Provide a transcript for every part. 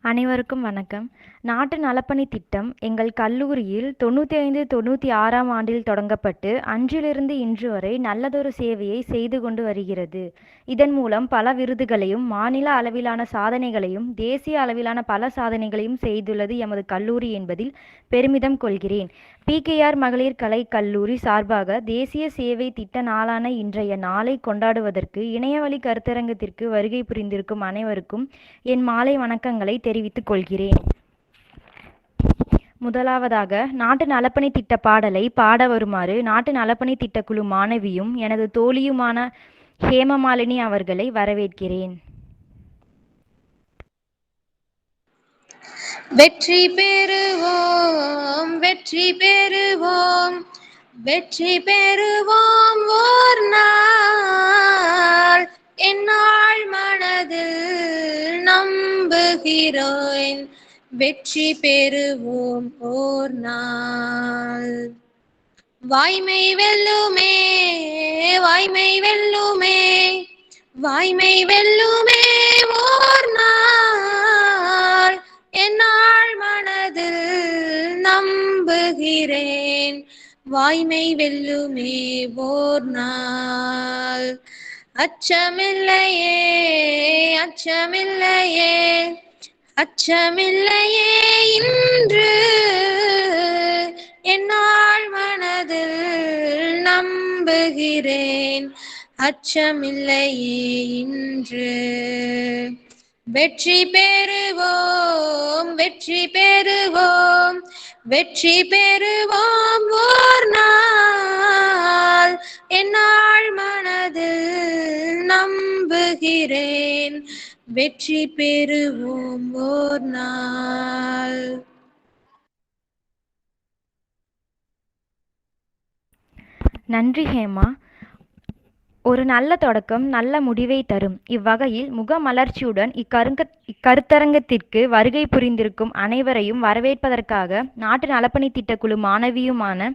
அனைவருக்கும் வணக்கம். நாட்டு நலப்பணித் திட்டம் எங்கள் கல்லூரியில் 95, 96ஆம் ஆண்டில் தொடங்கப்பட்டு அன்றிலிருந்து இன்று வரை நல்லதொரு சேவையை செய்து கொண்டு வருகிறது. இதன் மூலம் பல விருதுகளையும், மாநில அளவிலான சாதனைகளையும், தேசிய அளவிலான பல சாதனைகளையும் செய்துள்ளது எமது கல்லூரி என்பதில் பெருமிதம் கொள்கிறேன். பி.கே.ஆர். மகளிர் கலைக் கல்லூரி சார்பாக தேசிய சேவை திட்ட நாளான இன்றைய நாளை கொண்டாடுவதற்கு இணையவழி கருத்தரங்கத்திற்கு வருகை புரிந்திருக்கும் அனைவருக்கும் என் மாலை வணக்கங்களை தெரிவித்துக் கொள்கிறேன். முதலாவதாக நாட்டு நலப்பணி திட்ட பாடலை பாட வருமாறு நாட்டு நலப்பணி திட்ட குழு மாணவியும் எனது தோழியுமான ஹேமமாலினி அவர்களை வரவேற்கிறேன். வெற்றி பெறுவோம், வெற்றி பெறுவோம், வெற்றி பெறுவோம் ஓர் நாள், என்னால் மனதில் நம்புகிறேன். வெற்றி பெறுவோம் ஓர் நாள். வாய்மை வெல்லுமே, வாய்மை வெல்லுமே, வாய்மை வெல்லுமே ஓர் நாள், என்னால் மனதில் நம்புகிறேன். வாய்மை வெல்லுமே ஓர் நாள். அச்சமில்லையே, அச்சமில்லையே, அச்சமில்லையே இன்று, என்னால் மனதில் நம்புகிறேன். அச்சமில்லையே இன்று. வெற்றி பெறுவோம், வெற்றி பெறுவோம், வெற்றி பெறுவோம் ஓர் நாள், என்னால் மனதில் நம்புகிறேன். வெற்றி பெறுவோம் ஓர் நாள். நன்றி ஹேமா. ஒரு நல்ல தொடக்கம் நல்ல முடிவை தரும். இவ்வகையில் முகமலர்ச்சியுடன் இக்கருத்தரங்கத்திற்கு வருகை புரிந்திருக்கும் அனைவரையும் வரவேற்பதற்காக நாட்டு நலப்பணி திட்ட குழு மாணவியுமான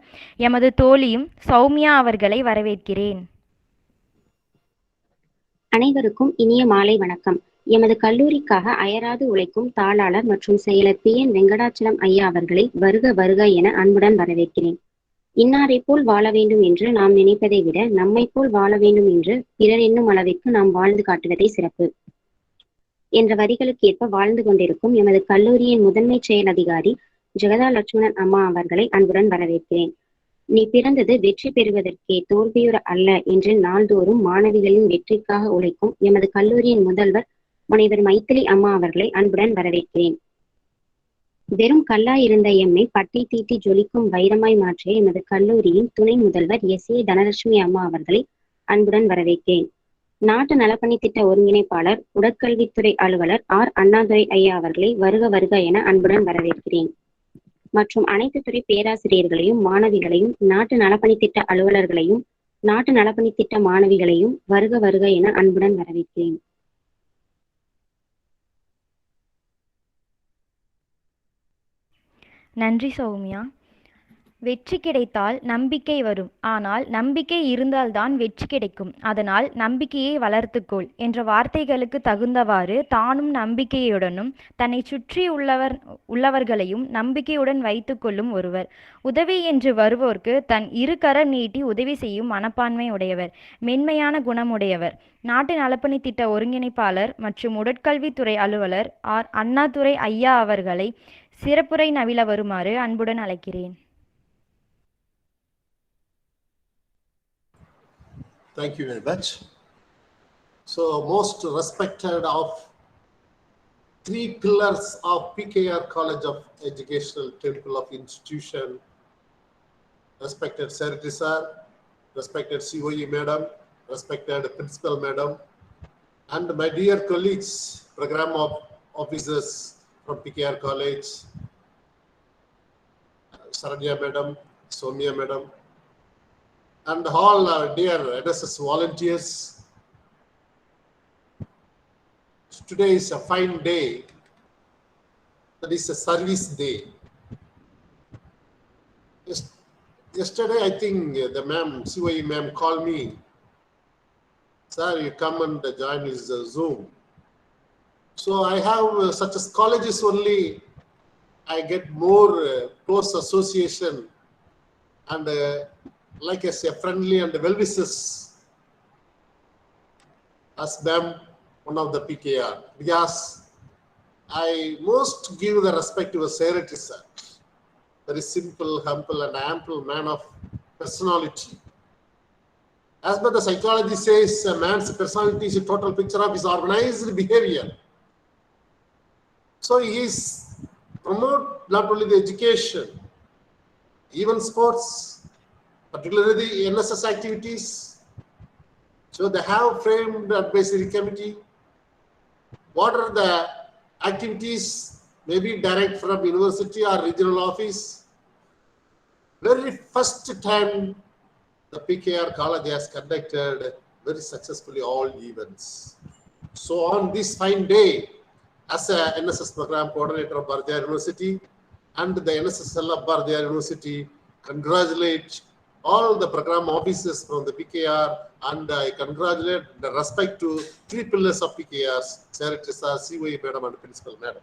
எமது தோழியும் சௌமியா அவர்களை வரவேற்கிறேன். அனைவருக்கும் இனிய மாலை வணக்கம். எமது கல்லூரிக்காக அயராது உழைக்கும் தாளாளர் மற்றும் செயலர் PN வெங்கடாச்சலம் ஐயா அவர்களை வருக வருக என அன்புடன் வரவேற்கிறேன். இன்னாரை போல் வாழ வேண்டும் என்று நாம் நினைப்பதை விட நம்மை போல் வாழ வேண்டும் என்று பிறர் என்னும் அளவிற்கு நாம் வாழ்ந்து காட்டுவதே சிறப்பு என்ற வரிகளுக்கு ஏற்ப வாழ்ந்து கொண்டிருக்கும் எமது கல்லூரியின் முதன்மை செயல் அதிகாரி ஜெகதா லட்சுமணன் அம்மா அவர்களை அன்புடன் வரவேற்கிறேன். நீ பிறந்தது வெற்றி பெறுவதற்கே, தோல்வியுற அல்ல என்று நாள்தோறும் மாணவிகளின் வெற்றிக்காக உழைக்கும் எமது கல்லூரியின் முதல்வர் முனைவர் மைத்திலி அம்மா அவர்களை அன்புடன் வரவேற்கிறேன். வெறும் கல்லாயிருந்த எம்மை பட்டி தீட்டி ஜொலிக்கும் வைரமாய் மாற்றிய எமது கல்லூரியின் துணை முதல்வர் SA தனலட்சுமி அம்மா அவர்களை அன்புடன் வரவேற்கிறேன். நாட்டு நலப்பணி திட்ட ஒருங்கிணைப்பாளர், உடற்கல்வித்துறை அலுவலர் R. அண்ணாதுரை ஐயா அவர்களை வருக வருக என அன்புடன் வரவேற்கிறேன். மற்றும் அனைத்து துறை பேராசிரியர்களையும், மாணவிகளையும், நாட்டு நலப்பணி திட்ட அலுவலர்களையும், நாட்டு நலப்பணி திட்ட மாணவிகளையும் வருக வருக என அன்புடன் வரவேற்கிறேன். நன்றி சௌமியா. வெற்றி கிடைத்தால் நம்பிக்கை வரும், ஆனால் நம்பிக்கை இருந்தால்தான் வெற்றி கிடைக்கும். அதனால் நம்பிக்கையை வளர்த்துக்கொள் என்ற வார்த்தைகளுக்கு தகுந்தவாறு தானும் நம்பிக்கையுடனும் தன்னை சுற்றி உள்ளவர்களையும் நம்பிக்கையுடன் வைத்து கொள்ளும் ஒருவர். உதவி என்று வருவோர்க்கு தன் இரு கரம் நீட்டி உதவி செய்யும் மனப்பான்மை உடையவர், மென்மையான குணமுடையவர். நாட்டு நலப்பணி திட்ட ஒருங்கிணைப்பாளர் மற்றும் உடற்கல்வித்துறை அலுவலர் R. அண்ணாதுரை ஐயா அவர்களை சிறப்புரை நவில வருமாறு அன்புடன் அழைக்கிறேன். Thank you very much. So, most respected of three pillars of PKR College of Educational Temple of Institution, respected Secretary Sir, respected COE Madam, respected Principal Madam, and my dear colleagues, Program Officers from PKR College, Saranya Madam, Soumya Madam, and all our dear NSS volunteers. Today is a fine day. That is a service day. Yesterday, I think the ma'am, COE ma'am called me. Sir, you come and join this Zoom. So I have such as colleges only, I get more close association and like I say, friendly and well wishes as ma'am, one of the PKR, because I most give the respect to a secretary, sir. Very simple, humble, and ample man of personality. As per the psychology says, a man's personality is a total picture of his organized behavior. So he is promote not only the education, even sports, particularly the NSS activities. So they have framed advisory committee. What are the activities, maybe direct from university or regional office? Very first time the PKR college has conducted very successfully all events. So on this fine day, as a NSS program coordinator of Bharathiar University and the NSS cell of Bharathiar University, congratulate all the program officers from the PKR, and I congratulate the respect to three pillars of PKRs, Secretary Sir, COE Madam and Principal Madam.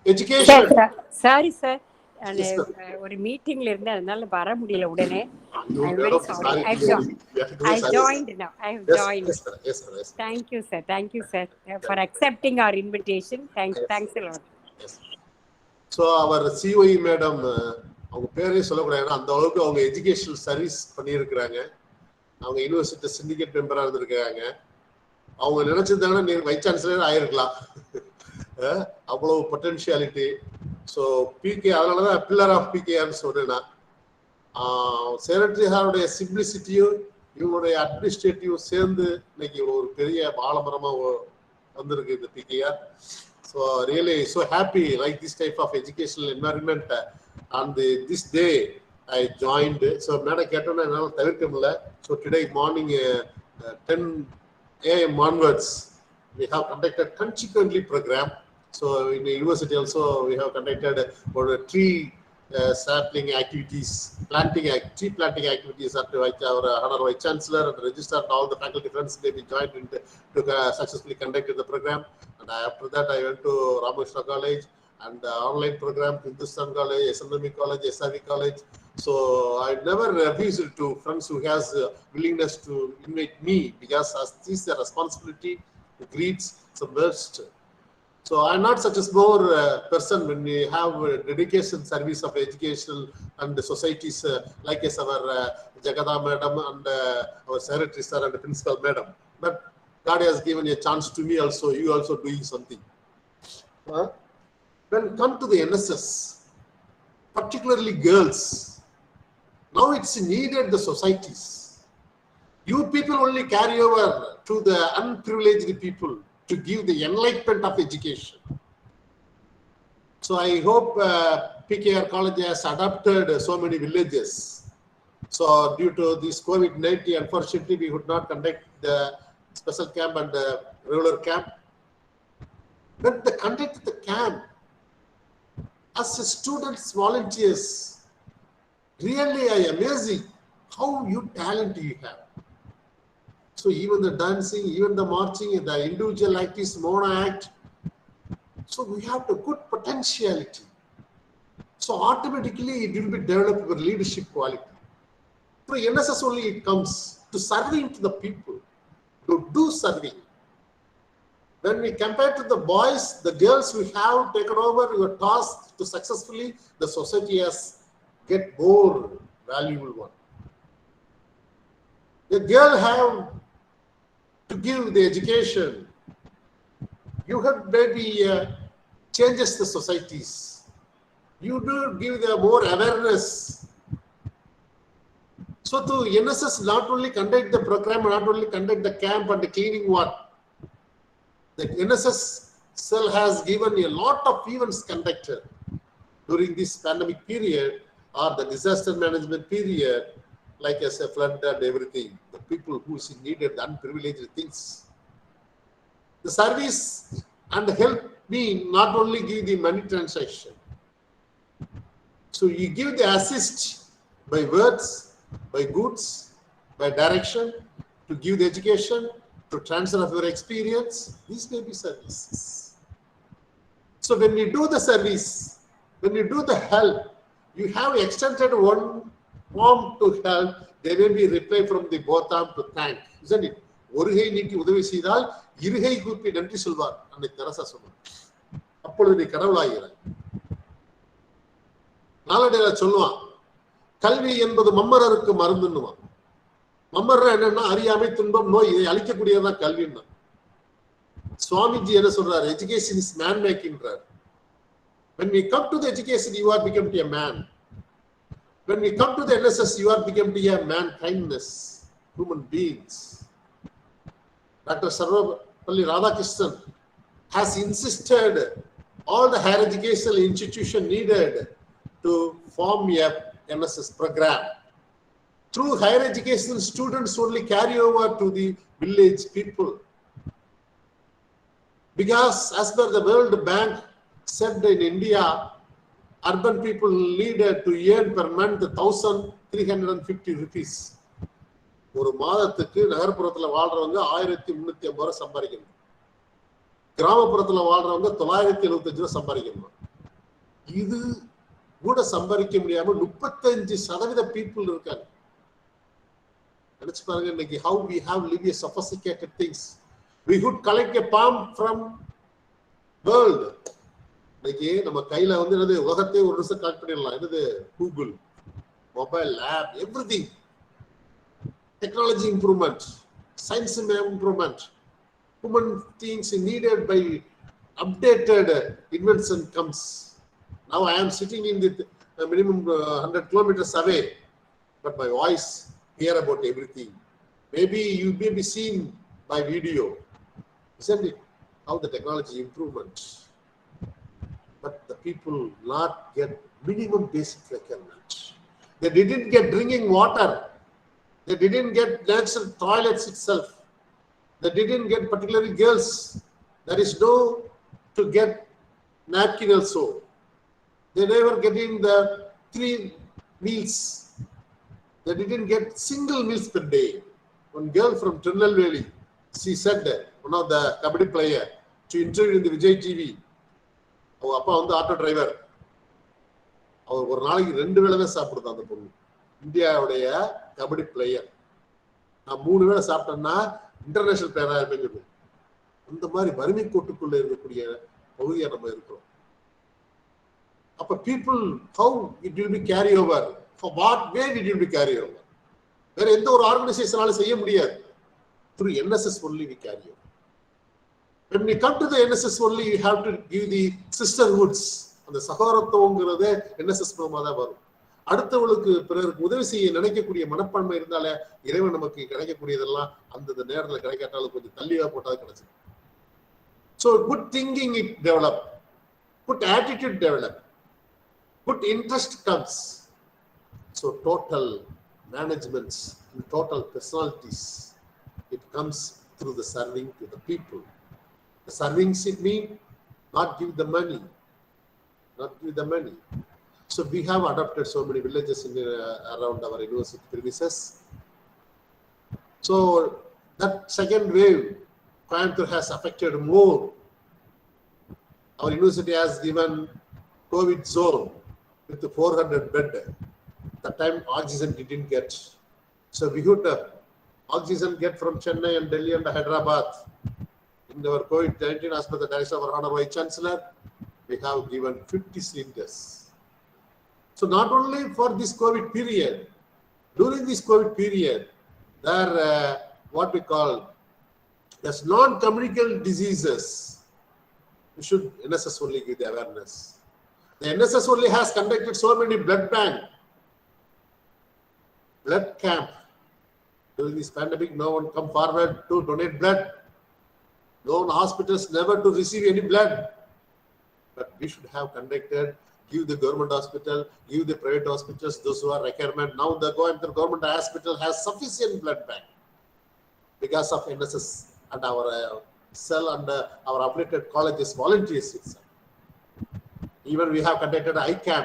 Education. Sorry, sir. Yes, ma'am. ஒரு மீட்டிங்ல இருந்து அதனால வர முடியல உடனே. No, I'm madam, very sorry. sorry. I joined now. I have Yes, joined. yes, sir. Yes, sir. Yes, sir. Thank you, sir. Thank you, sir, for accepting our invitation. Thanks a lot. Yes. So our COE madam அவங்க பேரே சொல்லக்கூடாது, அந்த அளவுக்கு அவங்க educational service பண்ணியிருக்கிறாங்க. அவங்க university syndicate மெம்பரா இருந்திருக்காங்க. அவங்க நினைச்சதானே நீ வைஸ் சான்சலர் ஆயிருக்கலாம். அவ்வளவு பொட்டன்ஷியாலிட்டி. ஸோ பிகே, அதனாலதான் பில்லர் ஆஃப் பிகேன்னு சொன்னேன்னா, செக்ரட்டரியாருடைய சிம்பிளிசிட்டியும் இவங்களுடைய அட்மினிஸ்ட்ரேட்டிவ் சேர்ந்து இன்னைக்கு ஒரு பெரிய ஆலமரமா வந்திருக்கு இந்த PKR. So really so happy like this type of educational environment on this day I joined. So madam கேட்டோன்னா என்னால தவிர்க்க முடியல. So today morning 10 AM onwards we have conducted consequently program. So in the university also we have conducted for tree sapling activities, tree planting activities at our Honorable Vice Chancellor and Registrar and all the faculty friends they joined in to successfully conducted the program. And after that I went to Ramakrishna College and online program, Hindustan College, SNME College, SRV College. So I never refused to friends who has willingness to invite me, because as this is a responsibility, the greets some best. So I'm not such a small person when we have dedication service of educational and the societies like as our Jagada madam and our secretary sir and the principal madam. But God has given a chance to me also, you also doing something. When come to the NSS, particularly girls, now it's needed the societies. You people only carry over to the unprivileged people to give the enlightenment of education. So I hope PKR college has adopted so many villages. So due to this COVID-19, unfortunately, we could not conduct the special camp and the regular camp. But they conducted the camp as a students, volunteers. Really, I amazing how you talent you have. So even the dancing, even the marching, the individual act is mono act. So we have the good potentiality. So automatically it will be developed with leadership quality. So NSS only it comes to serving to the people, to do serving. When we compare to the boys, the girls we have taken over your task to successfully, the society has get more valuable one. The girl have to give the education, you have maybe changes the societies. You do give the more awareness. So to NSS not only conduct the program, not only conduct the camp and the cleaning work, the NSS cell has given a lot of events conducted during this pandemic period or the disaster management period, like as a flood and everything, the people who is needed, the unprivileged things. The service and help me not only give the money transaction. So you give the assist by words, by goods, by direction, to give the education, to transfer of your experience. These may be services. So when you do the service, when you do the help, you have extended one arm to help, there may be reply from the both arm to thank, isn't it? ஒருகை நீட்டி உதவி செய்தால் இருகை கூப்பி நன்றி சொல்வார் அன்னை Teresa சொன்னார். அப்பொழுது நீ கடவுளாகிறாய். நாளடையில சொல்லுவான், கல்வி என்பது மம்மரருக்கு மருந்துன்னுவான். மம்மர் என்னன்னா அறியாமை, துன்பம், நோய் இதை அழிக்கக்கூடியதான் கல்வின்னா. சுவாமிஜி என்ன சொல்றாரு? எஜுகேஷன் இஸ் மேன் மேக்கிங்றார். When we come to the education, you are become to a man. When we come to the NSS, you are become to a man kindness, human beings. Dr. Sarvapalli Radhakrishnan has insisted all the higher educational institution needed to form a NSS program. Through higher education, students only carry over to the village people. Because as per the World Bank said, in India, urban people needed to earn per month 1,350 rupees. ஒரு மாதத்துக்கு நகர்ப்புறத்துல வாழ்றவங்க 1350 ரூபாய் சம்பாதிக்கணும். கிராமப்புறத்துல வாழ்றவங்க 975 ரூபாய் சம்பாதிக்கணும். இது கூட சம்பாதிக்க முடியாம 35% பீப்புள் இருக்காங்க. நினைச்சு பாருங்க, இன்னைக்கு how we have lived a sophisticated things. We could collect a palm from world. இன்னைக்கு நம்ம கையில வந்து என்னது உலகத்தை ஒரு நிமிஷம் கலெக்ட் பண்ணிடலாம். என்னது Google, mobile, lab, everything. Technology improvement, science improvement, human things needed by updated invention comes. Now I am sitting in the minimum 100 kilometers away, but my voice hear about everything. Maybe you may be seen by video. Isn't it? How the technology improvement. But the people not get minimum basic requirement. They didn't get drinking water. They didn't get natural toilets itself. They didn't get particularly girls. There is no to get napkin also. They never getting the 3 meals. They didn't get single meals per day. One girl from Tirunelveli, she said, one of the kabaddi player, to interview in the Vijay TV. அவ அப்பா வந்து auto driver. அவர் ஒரு நாளைக்கு 2 வேளை தான் சாப்பிடுது அந்த பொண்ணு. இந்தியாவுடைய கபடி பிளேயர். நான் 3 வேளை சாப்பிட்டேன்னா இன்டர்நேஷனல் பிளேயரா இருப்பேங்குது. அந்த மாதிரி வறுமை கோட்டுக்குள்ள இருக்கக்கூடிய பகுதியா நம்ம இருக்கிறோம். அப்ப people, how it will be carry over? For what way it will be carry over? வேற எந்த ஒரு ஆர்கனைசேஷனால செய்ய முடியாது. Through NSS only we carry over. When we come to the NSS only, you have to give the sisterhoods. அந்த சகோதரத்துவங்கிறது NSS மூலமா தான் வரும். அடுத்தவளுக்கு பிறருக்கு உதவி செய்ய நினைக்கக்கூடிய மனப்பான்மை இருந்தாலே இறைவன் நமக்கு கிடைக்கக்கூடியதெல்லாம் அந்த நேரத்தில் கிடைக்காட்டாலும் கொஞ்சம் தள்ளியா போட்டாலும் கிடைச்சிடும். So good thinking it develop, good attitude develop, good interest comes. So total managements, total personalities, it comes through the serving to the people. The serving should mean not give the money, not give the money. So we have adopted so many villages in around our university premises. So that second wave, Coimbatore has affected more. Our university has given COVID zone with 400 bed. That time oxygen didn't get. So we could oxygen get from Chennai and Delhi and Hyderabad. In our COVID-19, as per the direction of our Honorable Vice Chancellor, we have given 50 cylinders. So not only for this COVID period, during this COVID period, there what we call as non-communicable diseases, we should NSS only give the awareness. The NSS only has conducted so many blood bank, blood camp. During this pandemic, no one come forward to donate blood. No hospitals never to receive any blood. But we should have conducted, give the government hospital, give the private hospitals, those who are requirement. Now the government hospital has sufficient blood bank because of NSS and our cell and our affiliated colleges volunteers itself. Even we have conducted an ICAM,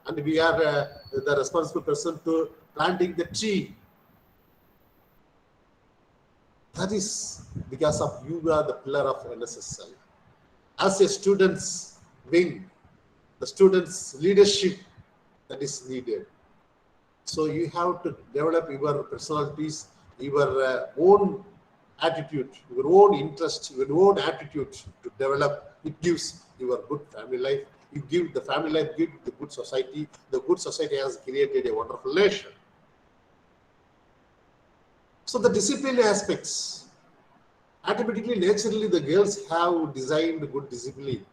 and we are the responsible person to planting the tree. That is because of you are the pillar of NSSL. As a student's wing, the student's leadership that is needed. So you have to develop your personalities, your own attitude, your own interest, your own attitude to develop. It gives your good family life. You give the family life, give the good society. The good society has created a wonderful nation. So the discipline aspects, automatically, naturally, the girls have designed good discipline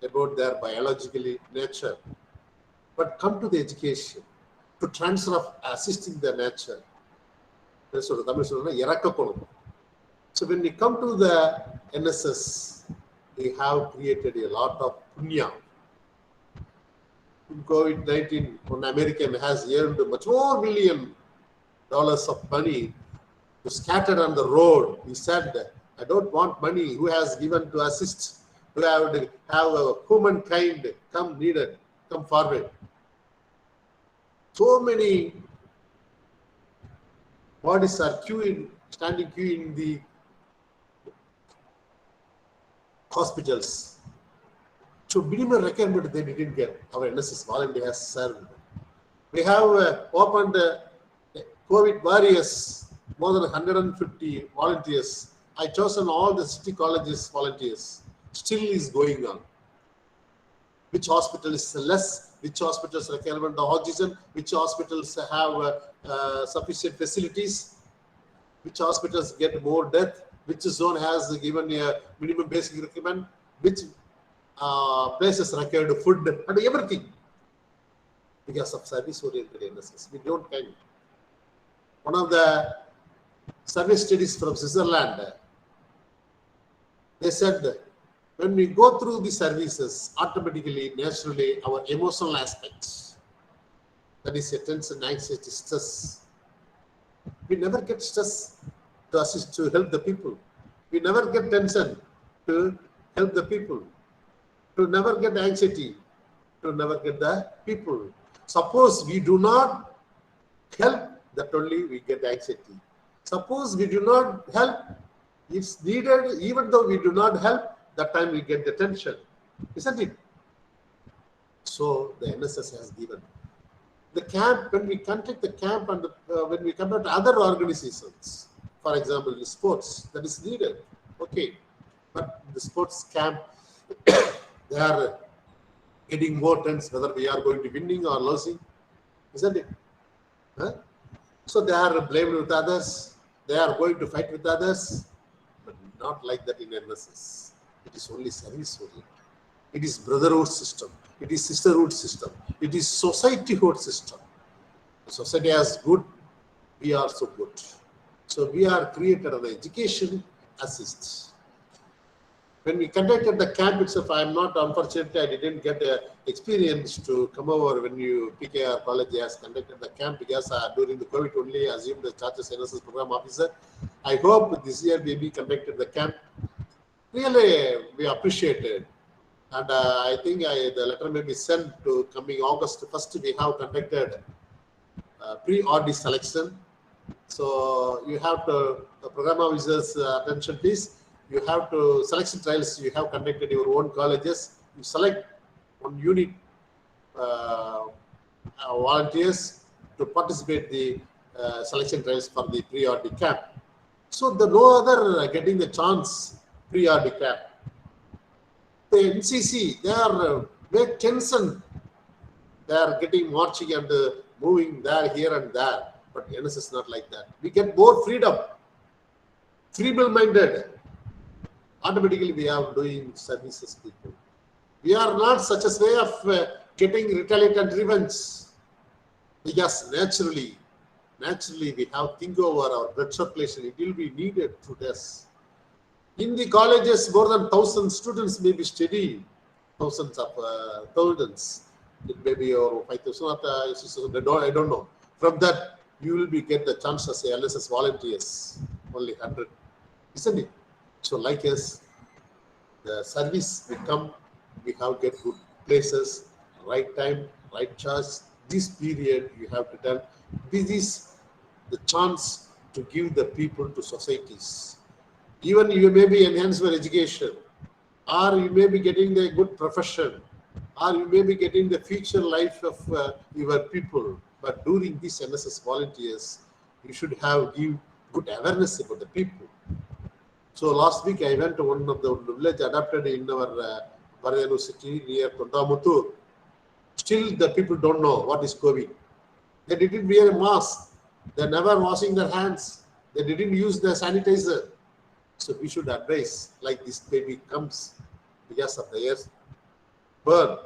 about their biologically nature. But come to the education, to transfer of assisting the nature. So when we come to the NSS, we have created a lot of punya. In COVID-19, one American has earned much more $1 million of money to scatter on the road. He said, I don't want money. Who has given to assist? Who have a humankind come needed, come forward. So many bodies are standing queue in the hospitals. So minimum requirement they didn't get. Our NSS volunteer has served. We have opened COVID warriors, more than 150 volunteers. I chosen all the city colleges volunteers. Still is going on. Which hospital is less? Which hospitals requirement the oxygen? Which hospitals have sufficient facilities? Which hospitals get more death? Which zone has given a minimum basic requirement? Which places required food and everything? Because of service-oriented NSS, we don't kind. One of the survey studies from Switzerland, they said when we go through the services, automatically, naturally, our emotional aspects, that is a tension, anxiety, stress. We never get stress to assist, to help the people. We never get tension to help the people. To never get anxiety, to never get the people. Suppose we do not help, that only we get anxiety. Suppose we do not help, it's needed, even though we do not help, that time we get the tension, isn't it? So the NSS has given. The camp, when we conduct the camp and when we compare to other organizations, for example, the sports, that is needed, okay. But the sports camp, they are getting more tense whether we are going to winning or losing, isn't it? Huh? So they are blamed with others, they are going to fight with others, but not like that in NSS. It is only service oriented. It is brotherhood system. It is sisterhood system. It is societyhood system. The society is good, we are so good. So we are created an education assist. When we conducted the camp itself, I am not, unfortunately, I didn't get an experience to come over when PKR college has conducted the camp because during the COVID only assumed the Chartered NSS program officer. I hope this year we be conducted the camp. Really, we appreciate it. And I think the letter may be sent to coming August 1st. We have conducted pre-RD selection. So you have to, the program officer's attention please. You have to, selection trials, you have conducted your own colleges. You select one unit volunteers to participate the selection trials for the pre-RD camp. So the no other getting the chance pre-RD camp. The NCC, they are very tension. They are getting marching and moving there, here and there. But NSS is not like that. We get more freedom, feeble-minded. Automatically, we are doing services people. We are not such a way of getting retaliate and revenge. Because naturally we have think over our blood circulation. It will be needed to this. In the colleges, more than 1,000 students may be studying, thousands of thousands. It may be over 5,000 I don't know. From that, you will be get the chance as LSS volunteers, only 100, isn't it? So like us, the service will come, we have get good places, right time, right charge. This period you have to tell. This is the chance to give the people to societies. Even you may be enhance your education, or you may be getting a good profession, or you may be getting the future life of your people. But during these NSS volunteers, you should have give good awareness about the people. So last week I went to one of the village adapted in our Baradenu city near Tondamuttur. Still the people don't know what is COVID. They didn't wear a mask. They're never washing their hands. They didn't use the sanitizer. So we should advise, like this baby comes because of the air burn.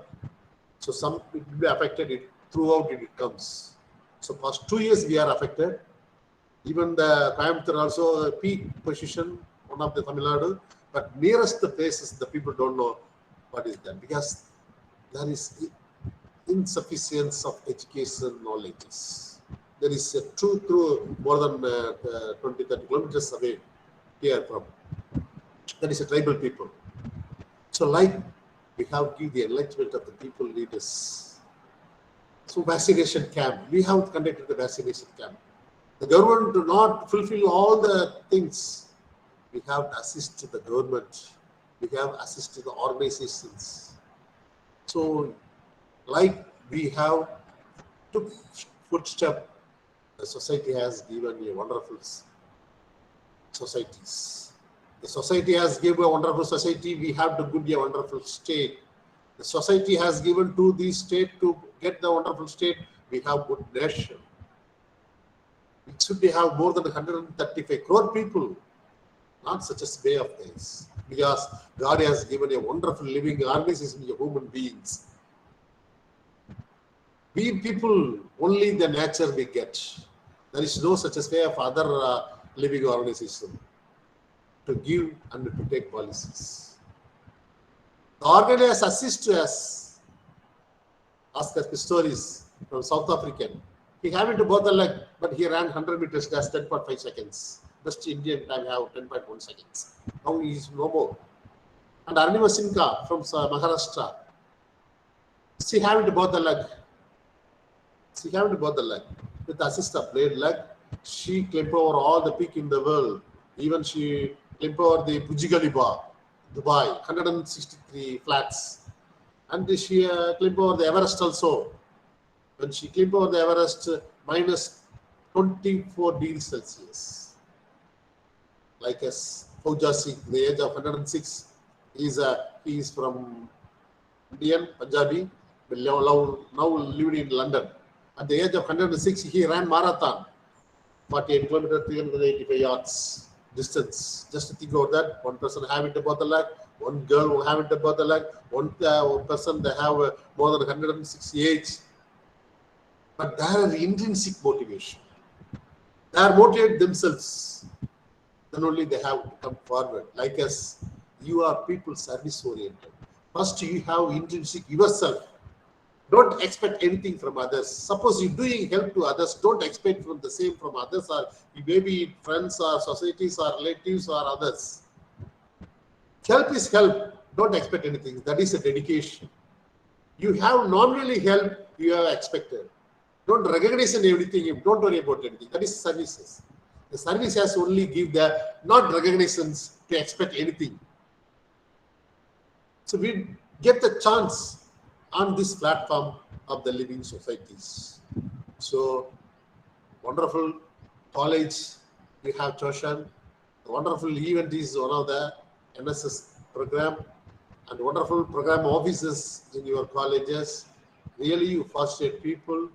So some it will be affected it throughout it comes. So past 2 years we are affected. Even the Coimbatore also a peak position, one of the Tamil Nadu, but nearest the places the people don't know what is that because there is insufficiency of education knowledges. There is a through more than 20-30 kilometers away here from. That is a tribal people. So like we have give the enlightenment of the people leaders. So vaccination camp, we have conducted the vaccination camp. The government do not fulfill all the things. We have to assist to the government. We have assist to the organizations. So like we have took footstep, the society has given a wonderful societies. The society has given a wonderful society, we have to give a wonderful state. The society has given to the state to get the wonderful state, we have good nation. It should have more than 135 crore people, not such a way of things. Because God has given a wonderful living organism, human beings. We people, only the nature we get. There is no such a way of other living organization to give and to take policies. The organizers assist us. Oscar Pistorius from South African. He having to both the leg, but he ran 100 meters just 10.5 seconds. Best Indian time have 10.1 seconds. Now he is no more. And Arnima Sinha from Maharashtra. She having to both the leg. She having to both the leg. With the assist of blade leg, she climbed over all the peak in the world. Even she climbed over the Burj Khalifa, Dubai, 163 flats. And she climbed over the Everest also. When she climbed over the Everest, minus 24 degrees Celsius. Like as Fauja Singh, the age of 106, he is from Indian, Punjabi, but now living in London. At the age of 106, he ran marathon, 48 kilometers, 385 yards distance. Just to think about that, one person having to both the leg, one girl having to both the leg, one person they have more than 160 age. But they are intrinsic motivation. They are motivated themselves. Then only they have to come forward. Like us, you are people service oriented. First, you have intrinsic yourself. Don't expect anything from others. Suppose you're doing help to others, don't expect from the same from others, or maybe friends or societies or relatives or others. Help is help. Don't expect anything. That is a dedication. You have nominally helped, you have expected. Don't recognize anything. Don't worry about anything. That is services. The service has only give the not recognitions to expect anything. So we get the chance on this platform of the living societies. So wonderful college we have chosen. The wonderful event is one of the NSS program and wonderful program offices in your colleges. Really you foster people.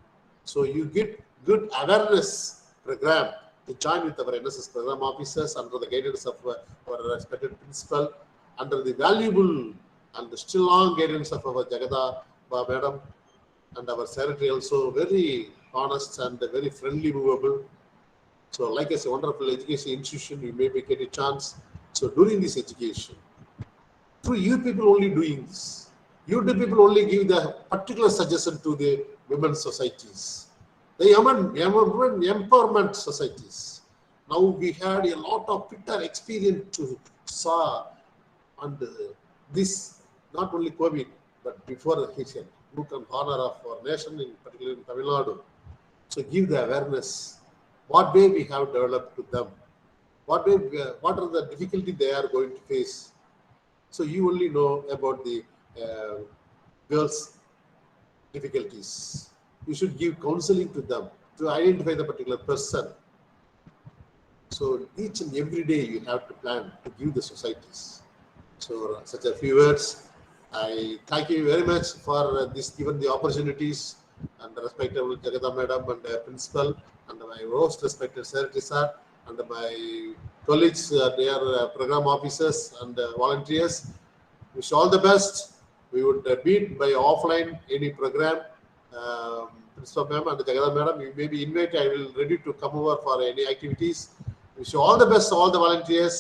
So you get good awareness program to join with our NSS program officers under the guidance of our respected principal, under the valuable and the still long guidance of our Jagada Madam and our secretary also very honest and very friendly movable. So like I say, wonderful education institution, you may get a chance. So during this education, through you people only doing this, you people only give the particular suggestion to the women's societies, the women empowerment societies. Now we had a lot of bitter experience to saw on this, not only COVID, but before the kitchen, look and honor of our nation, in particular in Tamil Nadu. So give the awareness what way we have developed to them, what are the difficulty they are going to face. So you only know about the girls' difficulties. You should give counseling to them to identify the particular person. So each and every day you have to plan to give the societies. So such a few words. I thank you very much for this given the opportunities, and the respectable Jagada Madam and Principal and my most respected Secretary Sir and my colleagues, their program officers and volunteers. Wish all the best. We would meet by offline any program. Principal Ma'am and Jagada Madam, you may be invited. I will ready to come over for any activities. Wish you all the best, all the volunteers.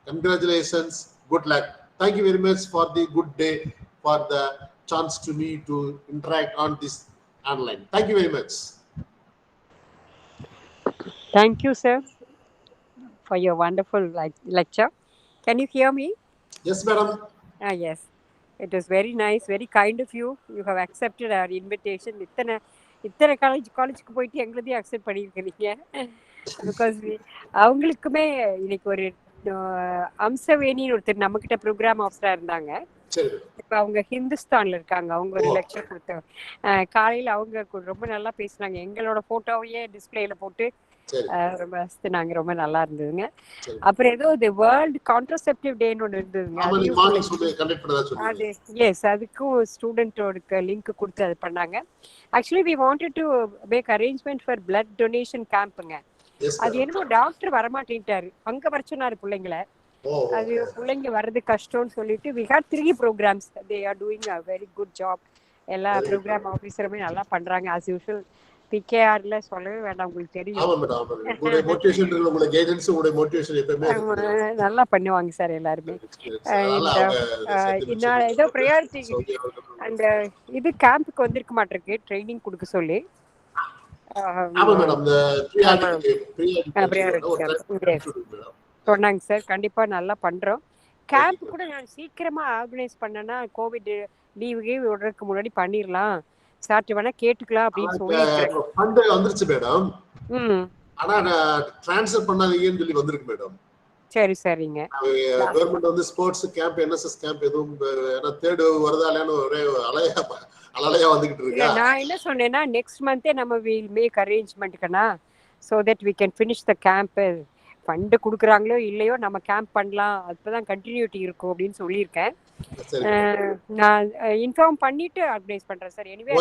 Congratulations. Good luck. Thank you very much for the good day, for the chance to me to interact on this online. Thank you very much. Thank you, sir, for your wonderful lecture. Can you hear me? Yes, madam. Yes. It was very nice, very kind of you. You have accepted our invitation. இத்தனை காலேஜுக்கு போயிட்டு எங்களதையும் accept பண்ணியிருக்கிறீங்க. Because அவங்களுக்குமே இன்னைக்கு ஒரு அம்சவேணின்னு ஒருத்தர் நம்ம கிட்ட ப்ரோக்ராம் ஆஃபீஸரா இருந்தாங்க. இப்ப அவங்க ஹிந்துஸ்தான்ல இருக்காங்க. அவங்க ஒரு லெக்சர் கொடுத்த காலையில அவங்க ரொம்ப நல்லா பேசினாங்க. எங்களோட போட்டோவையே டிஸ்பிளேல போட்டு ரொம்ப நாங்க ரொம்ப நல்லா இருந்ததுங்க. அப்புறம் ஏதோ இது வேர்ல்ட் கான்ட்ரசெப்டிவ் டேன்னு ஒன்று இருந்ததுங்க. அது எஸ், அதுக்கும் ஸ்டூடெண்டோட லிங்க் கொடுத்து அது பண்ணாங்க. Actually we wanted to make arrangement for blood donation கேம்ப்புங்க. அது என்னமோ டாக்டர் வரமாட்டேன்ட்டாரு. அங்க வர சொன்னாரு பிள்ளைங்களை. அது பிள்ளைங்க வர்றது கஷ்டம்னு சொல்லிட்டு we had 3 programs. They are doing a very good job. எல்லா ப்ரோக்ராம் ஆஃபீஸருமே நல்லா பண்றாங்க. ஆஸ் யூஷுவல் பிகேஆர்ல சொல்லவே வேண்டாம், உங்களுக்கு தெரியும். நல்லா பண்ணுவாங்க சார் எல்லாருமே. ஏதோ ப்ரையாரிட்டி அந்த இது கேம்புக்கு வந்திருக்க மாட்டிருக்கு ட்ரைனிங் கொடுக்க சொல்லி சொன்னாங்க சார். கண்டிப்பா நல்லா பண்றோம். கேம்ப் கூட நான் சீக்கிரமா ஆர்கனைஸ் பண்ணேன்னா கோவிட் லீவுக்கு விடுறதுக்கு முன்னாடி பண்ணிடலாம் சார், வேணா கேட்டுக்கலாம் அப்படின்னு சொல்லி வந்துருச்சு மேடம். ஆனா ட்ரான்ஸ்ஃபர் பண்ணாதீங்கன்னு சொல்லி வந்திருக்கு மேடம். சரி சரிங்க. கவர்மெண்ட் வந்து ஸ்போர்ட்ஸ் கேம்ப், என்எஸ்எஸ் கேம்ப் எதுவும் தேர்ட் வருதாலேன்னு ஒரே அலையா வந்துகிட்டு இருக்கு. நான் என்ன சொன்னேன்னா நெக்ஸ்ட் மந்தே நம்ம வில் மேக் அரேஞ்ச்மெண்ட்க்கனா so that we can finish the camp. Fund கொடுக்குறாங்களோ இல்லையோ நம்ம கேம்ப் பண்ணலாம், அப்பதான் கண்டினியூட்டி இருக்கும் அப்படின்னு சொல்லியிருக்கேன். நான் இன்ஃபார்ம் பண்ணிட்டு ஆர்கனைஸ் பண்றேன் சார். எனிவே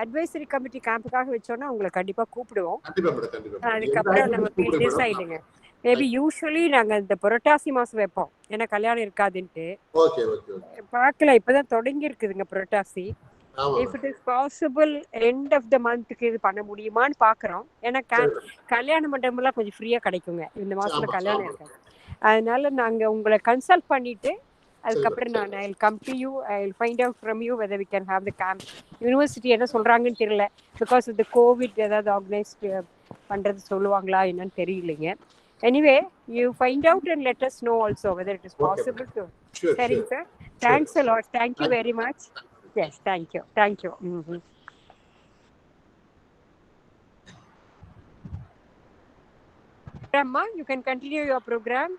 அட்வைசரி கமிட்டி கேம்புக்காக வச்சோன்னா உங்களை கண்டிப்பா கூப்பிடுவோம். அதுக்கப்புறம் நம்ம டிசைடுங்க. மேபி யூஸ்வலி நாங்க இந்த புரட்டாசி மாசம் வைப்போம், ஏன்னா கல்யாணம் இருக்காதுன்ட்டு. பார்க்கல, இப்பதான் தொடங்கி இருக்குதுங்க புரட்டாசி. If it is possible end of the month-க்கு இது பண்ண முடியுமான்னு பாக்குறோம். ஏன்னா கல்யாண மண்டபம் எல்லாம் கொஞ்சம் ஃப்ரீயா கிடைக்குங்க இந்த மாசத்துல கல்யாணம் இருக்காது. அதனால நாங்க உங்களை கன்சல்ட் பண்ணிட்டு அதுக்கப்புறம் நான் I'll come to you, I'll find out from you whether we can have the camp. University என்ன சொல்றாங்கன்னு தெரியல, பிகாஸ் இந்த கோவிட் ஏதாவது ஆர்கனைஸ் பண்றது சொல்லுவாங்களா என்னன்னு தெரியலைங்க. Anyway, you find out and let us know also whether it is possible to. சரிங்க sir. Thanks a lot. Thank you very much. Yes, thank you. Thank you. Amma, you can continue your program.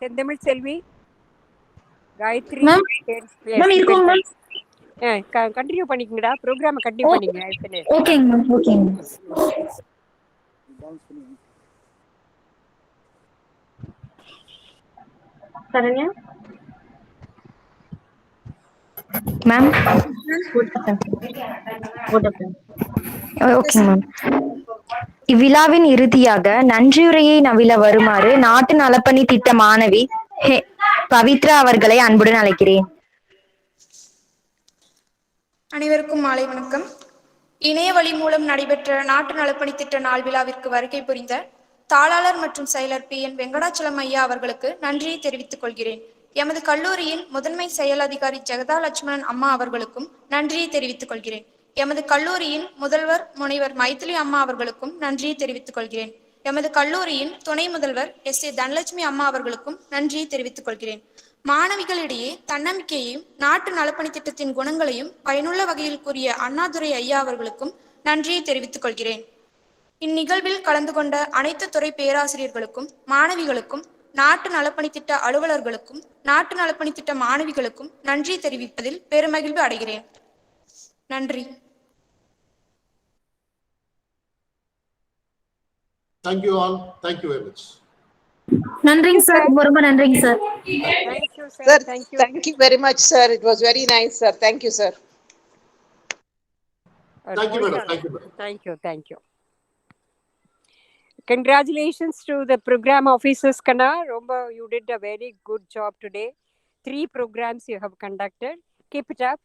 Sendamil Selvi, Gayatri. Ma'am, இருக்கோம் ma'am. Continue பண்ணிக்கங்கடா, program continue பண்ணிக்கங்க. ஓகேங்க ma'am. ஓகேங்க Saranya ma'am. Okay ma'am. இவ்விழாவின் இறுதியாக நன்றியுரையை நவில வருமாறு நாட்டு நலப்பணி திட்ட மாணவி பவித்ரா அவர்களை அன்புடன் அழைக்கிறேன். அனைவருக்கும் மாலை வணக்கம். இணைய வழி மூலம் நடைபெற்ற நாட்டு நலப்பணி திட்ட நாள் விழாவிற்கு வருகை புரிந்த தாளாளர் மற்றும் செயலர் PN வெங்கடாச்சலம் ஐயா அவர்களுக்கு நன்றியை தெரிவித்துக் கொள்கிறேன். எமது கல்லூரியின் முதன்மை செயல் அதிகாரி ஜெகதா லட்சுமணன் அம்மா அவர்களுக்கும் நன்றியை தெரிவித்துக் கொள்கிறேன். எமது கல்லூரியின் முதல்வர் முனைவர் மைதிலி அம்மா அவர்களுக்கும் நன்றியை தெரிவித்துக் கொள்கிறேன். எமது கல்லூரியின் துணை முதல்வர் SA தனலட்சுமி அம்மா அவர்களுக்கும் நன்றியை தெரிவித்துக் கொள்கிறேன். மாணவிகளிடையே தன்னம்பிக்கையையும் நாட்டு நலப்பணி திட்டத்தின் குணங்களையும் பயனுள்ள வகையில் கூறிய அண்ணாதுரை ஐயா அவர்களுக்கும் நன்றியை தெரிவித்துக் கொள்கிறேன். இந்நிகழ்வில் கலந்து கொண்ட அனைத்து துறை பேராசிரியர்களுக்கும் மாணவிகளுக்கும் நாட்டு நலப்பணித்திட்ட அலுவலர்களுக்கும் நாட்டு நலப்பணித்திட்ட மாணவிகளுக்கும் நன்றி தெரிவிப்பதில் பெருமகிழ்வு அடைகிறேன். நன்றி. Thank you all. Thank you very much. நன்றிங்க சார், ரொம்ப நன்றிங்க sir. Thank you, sir. Sir, Thank you. thank you very much, sir. It was very nice, sir. Thank you, sir. Thank you, madam. Thank you, madam. Thank you. Thank you. Congratulations to the program officers, Kana. Romba, you did a very good job today. 3 programs you have conducted. Keep it up.